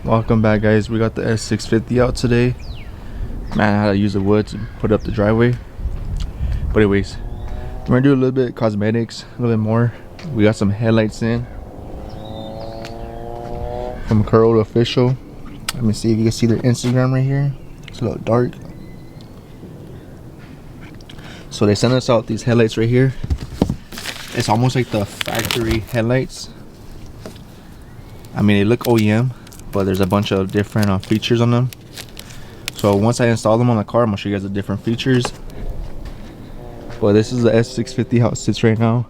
Welcome back, guys. We got the S650 out today. Man, I had to use the wood to put up the driveway. But anyways, we're gonna do a little bit of cosmetics, a little bit more. We got some headlights in from Corolla Official. Let me see if you can see their Instagram right here. It's a little dark. So they sent us out these headlights right here. It's almost like the factory headlights. I mean, they look OEM, but there's a bunch of different features on them. So once I install them on the car, I'm gonna show you guys the different features. But this is the S650 how it sits right now.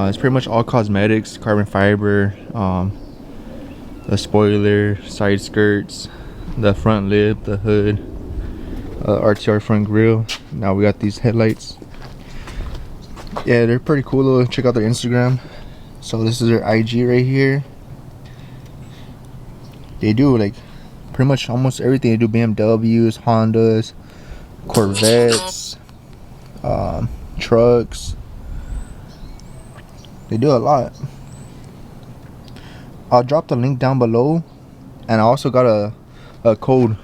It's pretty much all cosmetics, carbon fiber, the spoiler, side skirts, the front lip, the hood, RTR front grille. Now we got these headlights. Yeah, they're pretty cool though. Check out their Instagram. So this is their IG right here. They do like pretty much almost everything. They do BMWs, Hondas, Corvettes, trucks. They do a lot. I'll drop the link down below, and I also got a code.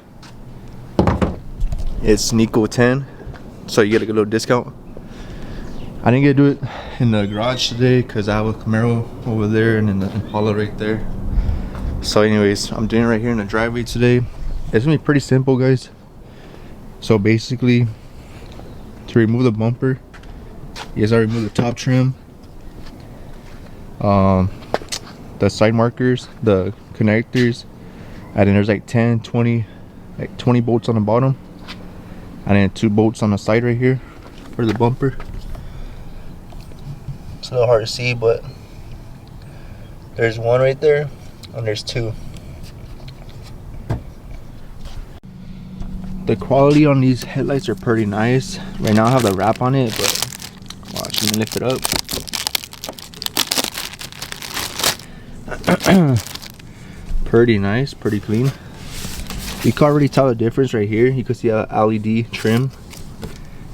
It's Nico10, so you get a little discount. I didn't get to do it in the garage today because I have a Camaro over there and then the Impala right there. So anyways, I'm doing it right here in the driveway today. It's gonna be pretty simple, guys. So basically, to remove the bumper, you guys gotta remove the top trim, the side markers, the connectors, and then there's like 10, 20, like 20 bolts on the bottom, and then 2 bolts on the side right here for the bumper. It's a little hard to see, but there's one right there and there's 2. The quality on these headlights are pretty nice. Right now I have the wrap on it, but watch, let me lift it up. Pretty nice, pretty clean. You can already tell the difference right here. You can see a LED trim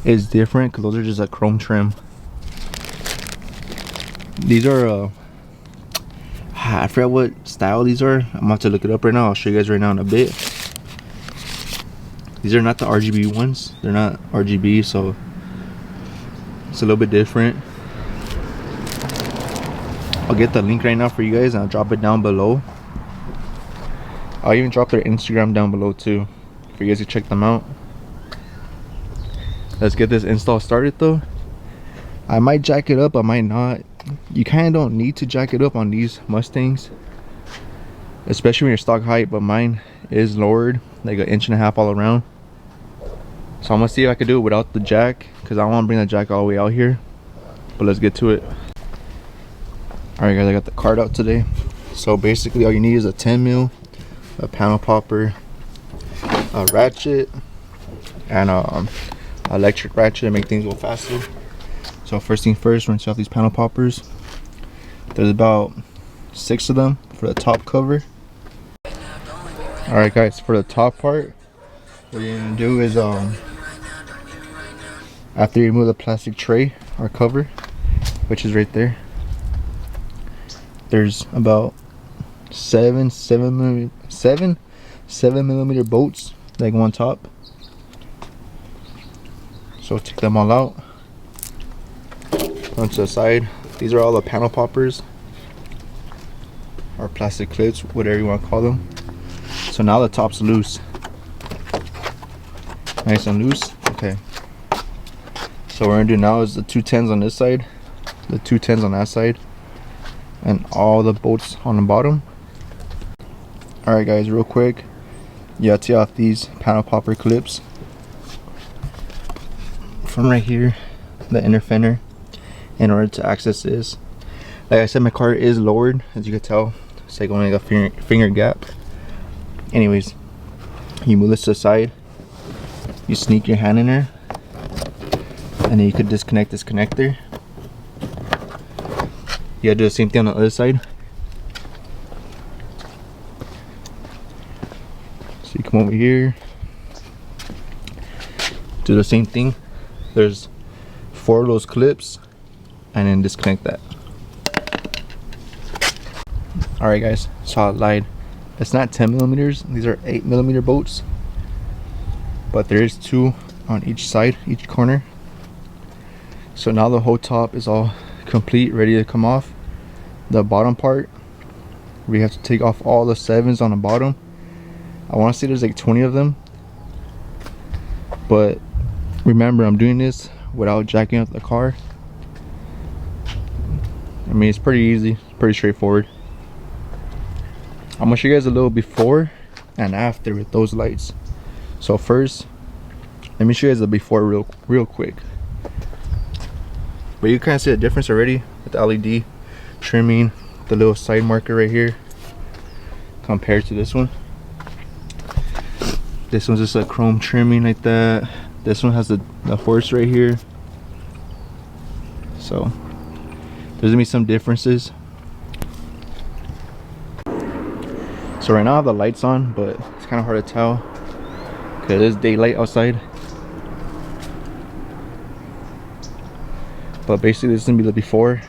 is different because those are just a chrome trim. These are I forgot what style these are. I'm about to look it up right now. I'll show you guys right now in a bit. These are not the RGB ones. They're not RGB, so it's a little bit different. I'll get the link right now for you guys, and I'll drop it down below. I'll even drop their Instagram down below too for you guys to check them out. Let's get this install started though. I might jack it up, I might not. You kind of don't need to jack it up on these Mustangs, especially when you're stock height, but mine is lowered like 1.5 inches all around. So I'm gonna see if I can do it without the jack, because I don't want to bring the jack all the way out here. But let's get to it. Alright guys, I got the card out today. So basically all you need is a 10 mil, a panel popper, a ratchet, and a electric ratchet to make things go faster. So first thing first, we're gonna set off these panel poppers. There's about 6 of them for the top cover. Alright guys, for the top part, what you're gonna do is after you remove the plastic tray or cover, which is right there, there's about 7 millimeter bolts that go on top. So take them all out. Onto the side. These are all the panel poppers or plastic clips, whatever you want to call them. So now the top's loose, nice and loose. Okay, so what we're gonna do now is the 210s on this side, the 210s on that side, and all the bolts on the bottom. Alright guys, real quick, you have to take off these panel popper clips from right here, the inner fender, in order to access this. Like I said, my car is lowered, as you can tell. It's like only a finger gap. Anyways, you move this to the side, you sneak your hand in there, and then you could disconnect this connector. You gotta do the same thing on the other side. So you come over here, do the same thing. There's 4 of those clips, and then disconnect that. Alright guys, so I lied. It's not 10 millimeters, these are 8 millimeter bolts. But there is 2 on each side, each corner. So now the whole top is all complete, ready to come off. The bottom part, we have to take off all the 7s on the bottom. I want to say there's like 20 of them. But remember, I'm doing this without jacking up the car. I mean, it's pretty easy, pretty straightforward. I'm gonna show you guys a little before and after with those lights. So first, let me show you guys the before real quick. But you kind of see the difference already with the LED trimming, the little side marker right here compared to this one. This one's just a chrome trimming like that. This one has the horse right here. So there's gonna be some differences. So right now I have the lights on, but it's kind of hard to tell because it's daylight outside. But basically this is gonna be the before.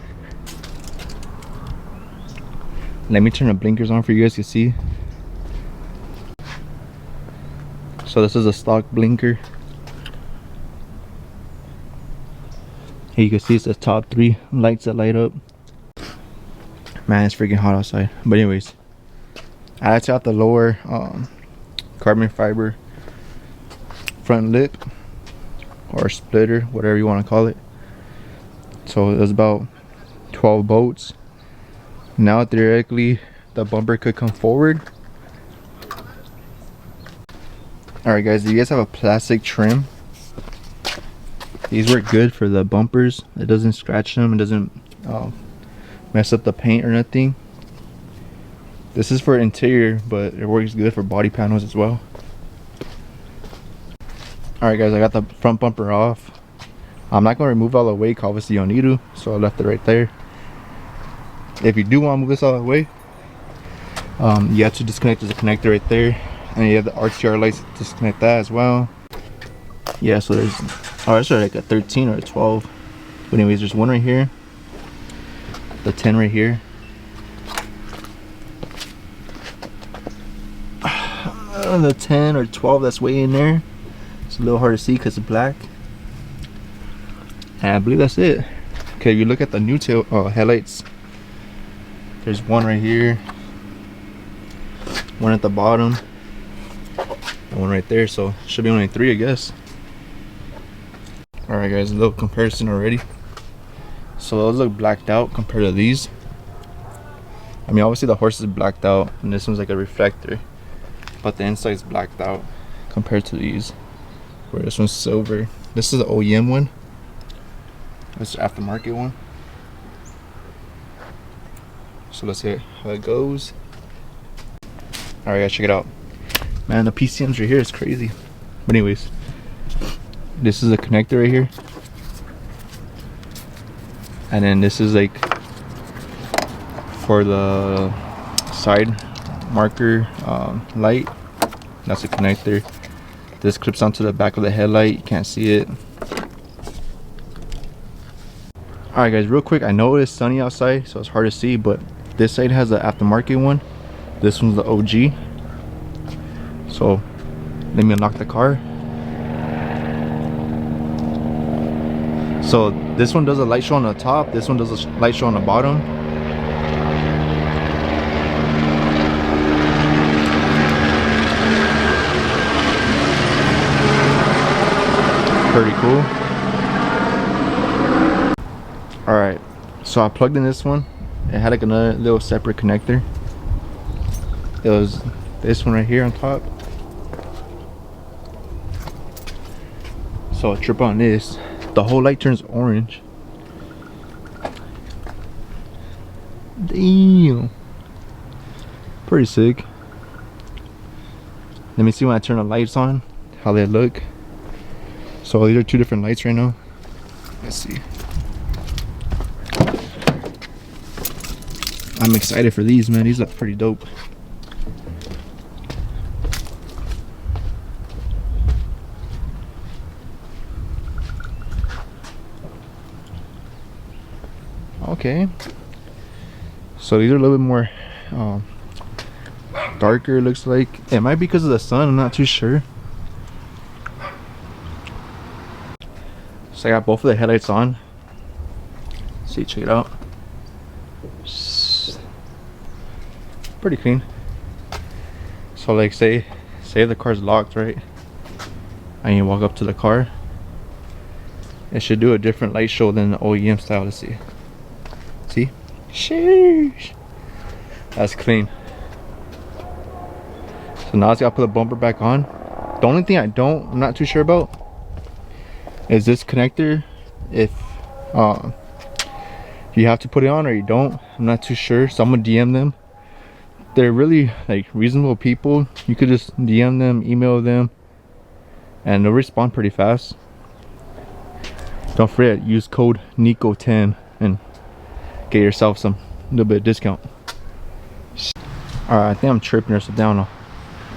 Let me turn the blinkers on for you guys to see. So this is a stock blinker. Here you can see it's the top 3 lights that light up. Man, it's freaking hot outside. But anyways, I had to have the lower carbon fiber front lip or splitter, whatever you want to call it. So it was about 12 bolts. Now theoretically the bumper could come forward. Alright guys, do you guys have a plastic trim? These work good for the bumpers. It doesn't scratch them, it doesn't mess up the paint or nothing. This is for interior, but it works good for body panels as well. Alright guys, I got the front bumper off. I'm not going to remove all the way, obviously you don't need to, so I left it right there. If you do want to move this all the way, you have to disconnect the connector right there, and you have the RTR lights to disconnect that as well. Yeah, so there's, oh, it's like a 13 or a 12. But anyways, there's one right here, the 10 right here. The 10 or 12 that's way in there. It's a little hard to see because it's black. And I believe that's it. Okay, if you look at the new tail headlights, there's one right here, one at the bottom, and one right there. So should be only 3, I guess. Alright guys, a little comparison already. So those look blacked out compared to these. I mean, obviously the horse is blacked out and this one's like a reflector, but the inside is blacked out compared to these, where this one's silver. This is the OEM one. This is the aftermarket one. So let's see how it goes. Alright guys, check it out. Man, the PCMs right here is crazy. But anyways, this is a connector right here. And then this is like for the side marker light. That's a connector. This clips onto the back of the headlight. You can't see it. Alright guys, real quick, I know it's sunny outside, so it's hard to see, but this side has the aftermarket one. This one's the OG. So let me unlock the car. So this one does a light show on the top, this one does a light show on the bottom. Pretty cool. Alright, so I plugged in this one. It had like another little separate connector. It was this one right here on top. So I trip on this. The whole light turns orange. Damn. Pretty sick. Let me see when I turn the lights on, how they look. So these are 2 different lights right now. Let's see. I'm excited for these, man. These look pretty dope. Okay. So these are a little bit more darker, it looks like. It might be because of the sun, I'm not too sure. So I got both of the headlights on. See, check it out. Pretty clean. So like say the car's locked, right? And you walk up to the car, it should do a different light show than the OEM style. Let's see. See? Sheesh. That's clean. So now I just gotta put the bumper back on. The only thing I'm not too sure about is this connector. If you have to put it on or you don't, I'm not too sure. So I'm gonna DM them. They're really like reasonable people. You could just DM them, email them, and they'll respond pretty fast. Don't forget, use code NICO10 and get yourself some little bit of discount. Alright, I think I'm tripping or something down.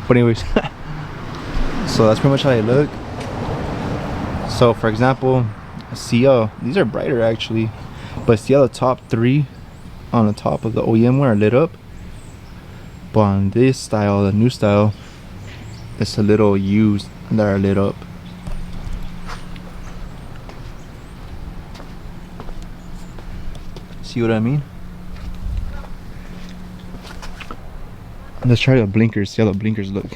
But anyways, so that's pretty much how they look. So for example, see these are brighter actually, but see how the top three on the top of the OEM one are lit up? But on this style, the new style, it's a little U's that are lit up. See what I mean? Let's try the blinkers, see how the blinkers look.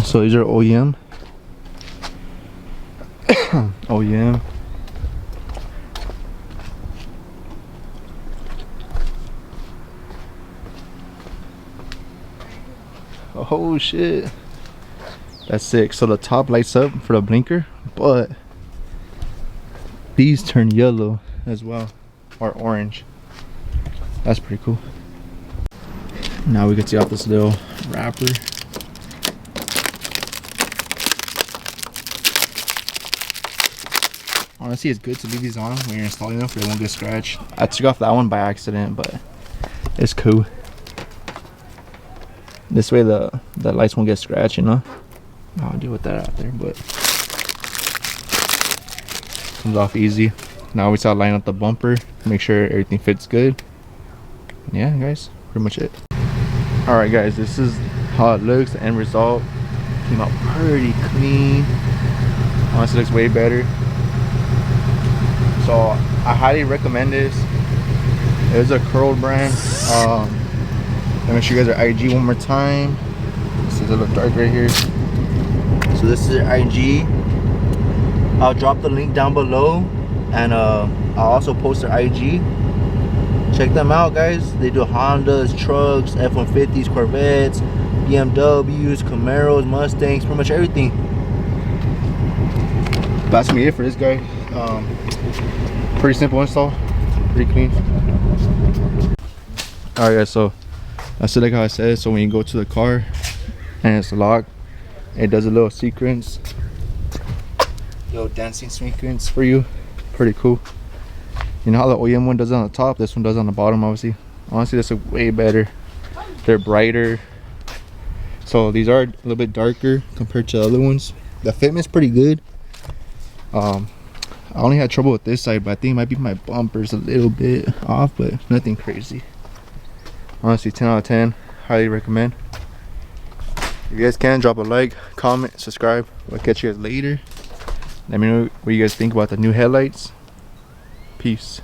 So these are OEM. OEM. Oh shit, that's sick. So the top lights up for the blinker, but these turn yellow as well, or orange. That's pretty cool. Now we can see off this little wrapper. Honestly, it's good to leave these on when you're installing them, so they won't get scratched. I took off that one by accident, but it's cool. This way the lights won't get scratched, you know. I'll deal with that out there, but comes off easy. Now we just gotta line up the bumper, make sure everything fits good. Yeah, guys, pretty much it. All right, guys, this is how it looks. The end result came out pretty clean. Honestly, looks way better. So I highly recommend this. It is a curled brand. Let me show you guys their IG one more time. This is a little dark right here. So this is their IG. I'll drop the link down below, and I'll also post their IG. Check them out, guys. They do Hondas, trucks, F-150s, Corvettes, BMWs, Camaros, Mustangs, pretty much everything. That's gonna be it for this guy. Pretty simple install, pretty clean. All right, guys, so that's it, like how I said. So when you go to the car and it's locked, it does a little sequence, little dancing sequence for you. Pretty cool. You know how the OEM one does it on the top, this one does on the bottom, obviously. Honestly, this is way better. They're brighter. So these are a little bit darker compared to the other ones. The fitment's pretty good. I only had trouble with this side, but I think it might be my bumpers a little bit off, but nothing crazy. Honestly, 10 out of 10. Highly recommend. If you guys can, drop a like, comment, subscribe. We'll catch you guys later. Let me know what you guys think about the new headlights. Peace.